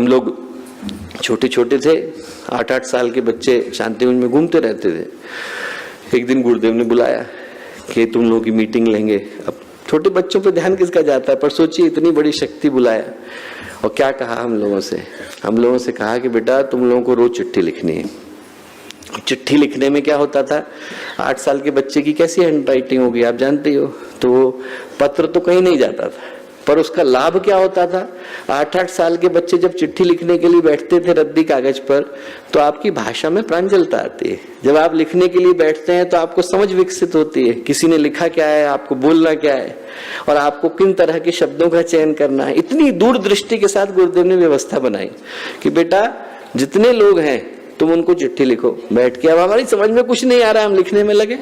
हम लोग छोटे छोटे थे, 8-8 साल के बच्चे शांतिकुंज में घूमते रहते थे। एक दिन गुरुदेव ने बुलाया कि तुम लोगों की मीटिंग लेंगे। अब छोटे बच्चों पर ध्यान किसका जाता है, पर सोचिए इतनी बड़ी शक्ति बुलाया। और क्या कहा हम लोगों से कहा कि बेटा तुम लोगों को रोज चिट्ठी लिखनी है। चिट्ठी लिखने में क्या होता था, 8 साल के बच्चे की कैसी हैंड राइटिंग होगी आप जानते हो, तो पत्र तो कहीं नहीं जाता था, पर उसका लाभ क्या होता था, 8-8 साल के बच्चे जब चिट्ठी लिखने के लिए बैठते थे रद्दी कागज पर, तो आपकी भाषा में प्रांजलता आती है। जब आप लिखने के लिए बैठते हैं तो आपको समझ विकसित होती है, किसी ने लिखा क्या है, आपको बोलना क्या है और आपको किन तरह के शब्दों का चयन करना है। इतनी दूरदृष्टि के साथ गुरुदेव ने व्यवस्था बनाई कि बेटा जितने लोग हैं तुम उनको चिट्ठी लिखो बैठ के। अब हमारी समझ में कुछ नहीं आ रहा, हम लिखने में लगे,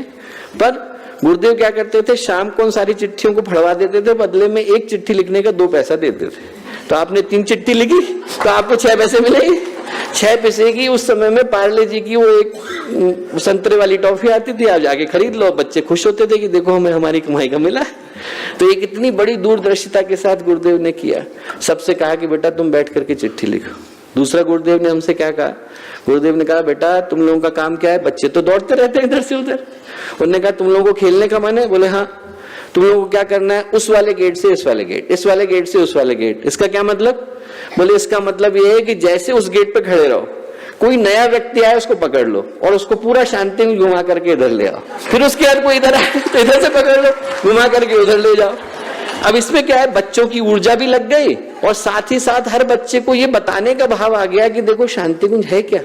पर गुरुदेव क्या करते थे, शाम को उन सारी चिट्ठियों को फड़वा देते थे, बदले में एक चिट्ठी लिखने का 2 पैसा देते थे। तो आपने 3 चिट्ठी लिखी तो आपको 6 पैसे मिलेंगे। 6 पैसे की उस समय में पार्ले जी की वो एक संतरे वाली टॉफी आती थी, आप जाके खरीद लो। बच्चे खुश होते थे कि देखो हमें हमारी कमाई का मिला। तो एक इतनी बड़ी दूरदर्शिता के साथ गुरुदेव ने किया। सबसे कहा कि बेटा तुम बैठ करके चिट्ठी लिखो। दूसरा गुरुदेव ने हमसे क्या कहा, गुरुदेव ने कहा बेटा तुम लोगों का काम क्या है, बच्चे तो दौड़ते रहते हैं इधर से उधर। उन्होंने कहा तुम लोगों को खेलने का मन है, बोले हाँ। तुम लोगों को क्या करना है, उस वाले गेट से इस वाले गेट, इस वाले गेट से उस वाले गेट। इसका क्या मतलब, बोले इसका मतलब ये है कि जैसे उस गेट पे खड़े रहो, कोई नया व्यक्ति आए उसको पकड़ लो और उसको पूरा शांति में घुमा करके इधर ले आओ। फिर उसके बाद कोई इधर आए तो इधर से पकड़ लो, घुमा करके उधर ले जाओ। अब इसमें क्या है, बच्चों की ऊर्जा भी लग गई और साथ ही साथ हर बच्चे को ये बताने का भाव आ गया कि देखो शांतिकुंज है क्या।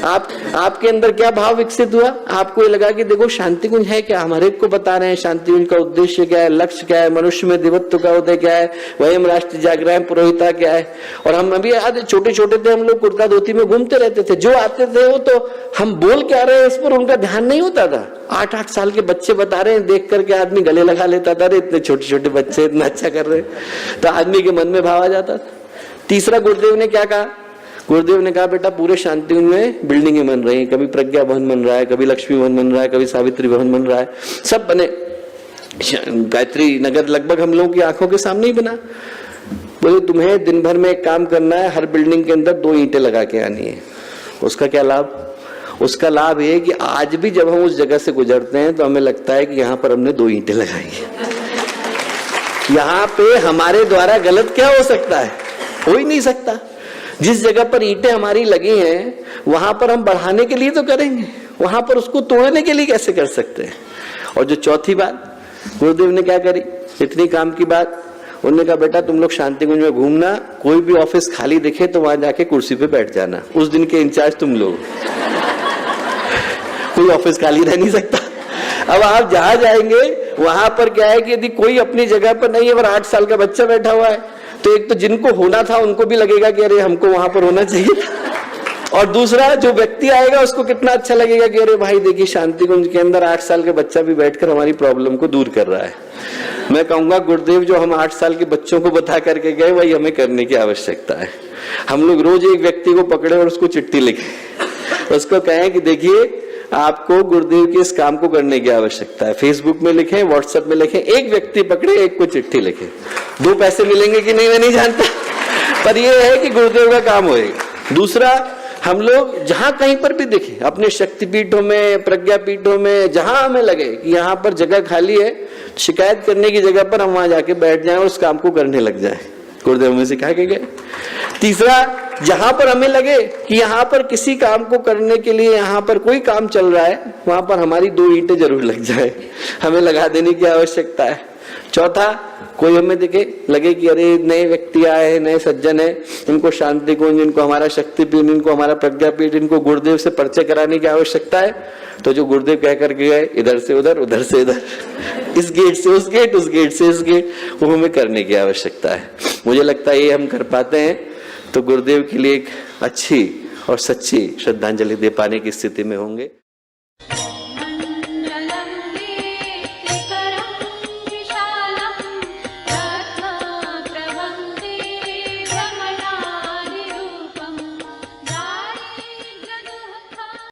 आपके अंदर क्या भाव विकसित हुआ, आपको ये लगा कि देखो शांतिकुंज है क्या, हमारे को बता रहे हैं शांतिकुंज का उद्देश्य क्या है, लक्ष्य क्या है, मनुष्य में देवत्व का उदय क्या है, वयम राष्ट्र जागरण पुरोहिता क्या है। और हम अभी छोटे छोटे थे, हम लोग कुर्ता धोती में घूमते रहते थे, जो आते थे वो तो हम बोल क्या रहे हैं इस पर उनका ध्यान नहीं होता था। 8-8 साल के बच्चे बता रहे हैं, देख करके आदमी गले लगा लेता था, अरे इतने छोटे छोटे बच्चे इतना अच्छा कर रहे हैं, तो आदमी के मन में भाव आ जाता था। तीसरा गुरुदेव ने क्या कहा, गुरुदेव ने कहा बेटा पूरे शांतिकुंज में बिल्डिंगें बन रही हैं, कभी प्रज्ञा भवन बन रहा है, कभी लक्ष्मी भवन बन रहा है, कभी सावित्री भवन बन रहा है, सब बने। गायत्री नगर लगभग हम लोगों की आंखों के सामने ही बना। बोले तुम्हें दिन भर में एक काम करना है, हर बिल्डिंग के अंदर 2 ईंटें लगा के आनी है। उसका क्या लाभ, उसका लाभ ये कि आज भी जब हम उस जगह से गुजरते हैं तो हमें लगता है कि यहाँ पर हमने 2 ईंटें लगाई है। यहाँ पे हमारे द्वारा गलत क्या हो सकता है, हो ही नहीं सकता। जिस जगह पर ईंटें हमारी लगी हैं वहां पर हम बढ़ाने के लिए तो करेंगे, वहां पर उसको तोड़ने के लिए कैसे कर सकते हैं। और जो चौथी बात गुरुदेव ने क्या करी, इतनी काम की बात, उन्होंने कहा बेटा तुम लोग शांतिकुंज में घूमना, कोई भी ऑफिस खाली दिखे तो वहां जाके कुर्सी पे बैठ जाना, उस दिन के इंचार्ज तुम लोग। कोई ऑफिस खाली रह नहीं सकता। अब आप जहां जाएंगे वहां पर क्या है कि यदि कोई अपनी जगह पर नहीं है और 8 साल का बच्चा बैठा हुआ है, तो एक तो जिनको होना था उनको भी लगेगा कि अरे हमको वहां पर होना चाहिए, और दूसरा जो व्यक्ति आएगा उसको कितना अच्छा लगेगा कि अरे भाई देखिए शांतिकुंज के अंदर 8 साल के बच्चा भी बैठकर हमारी प्रॉब्लम को दूर कर रहा है। मैं कहूंगा गुरुदेव जो हम 8 साल के बच्चों को बता करके गए वही हमें करने की आवश्यकता है। हम लोग रोज एक व्यक्ति को पकड़े और उसको चिट्ठी लिखे, उसको कहें कि देखिए आपको गुरुदेव के इस काम को करने की आवश्यकता है। फेसबुक में लिखें, व्हाट्सएप में लिखें, एक व्यक्ति पकड़े, एक को चिट्ठी लिखे। 2 पैसे मिलेंगे कि नहीं मैं नहीं जानता, पर यह है कि गुरुदेव का काम होएगा। दूसरा, हम लोग जहां कहीं पर भी दिखे, अपने शक्तिपीठों में, प्रज्ञापीठों में, जहां हमें लगे कि यहाँ पर जगह खाली है, शिकायत करने की जगह पर हम वहां जाके बैठ जाएं और उस काम को करने लग जाएं। गुरुदेव में सिखा के गए। तीसरा, जहां पर हमें लगे कि यहाँ पर किसी काम को करने के लिए यहाँ पर कोई काम चल रहा है, वहां पर हमारी 2 ईंटें जरूर लग जाए, हमें लगा देने की आवश्यकता है। चौथा, कोई हमें दिखे लगे कि अरे नए व्यक्ति आए हैं, नए सज्जन है, इनको शांतिकुंज, इनको हमारा शक्तिपीठ, इनको हमारा प्रज्ञापीठ, इनको गुरुदेव से परिचय कराने की आवश्यकता है, तो जो गुरुदेव कह करके गए इधर से उधर, उधर से इधर, इस गेट से उस गेट, उस गेट से इस गेट, वो हमें करने की आवश्यकता है। मुझे लगता है ये हम कर पाते हैं तो गुरुदेव के लिए एक अच्छी और सच्ची श्रद्धांजलि दे पाने की स्थिति में होंगे।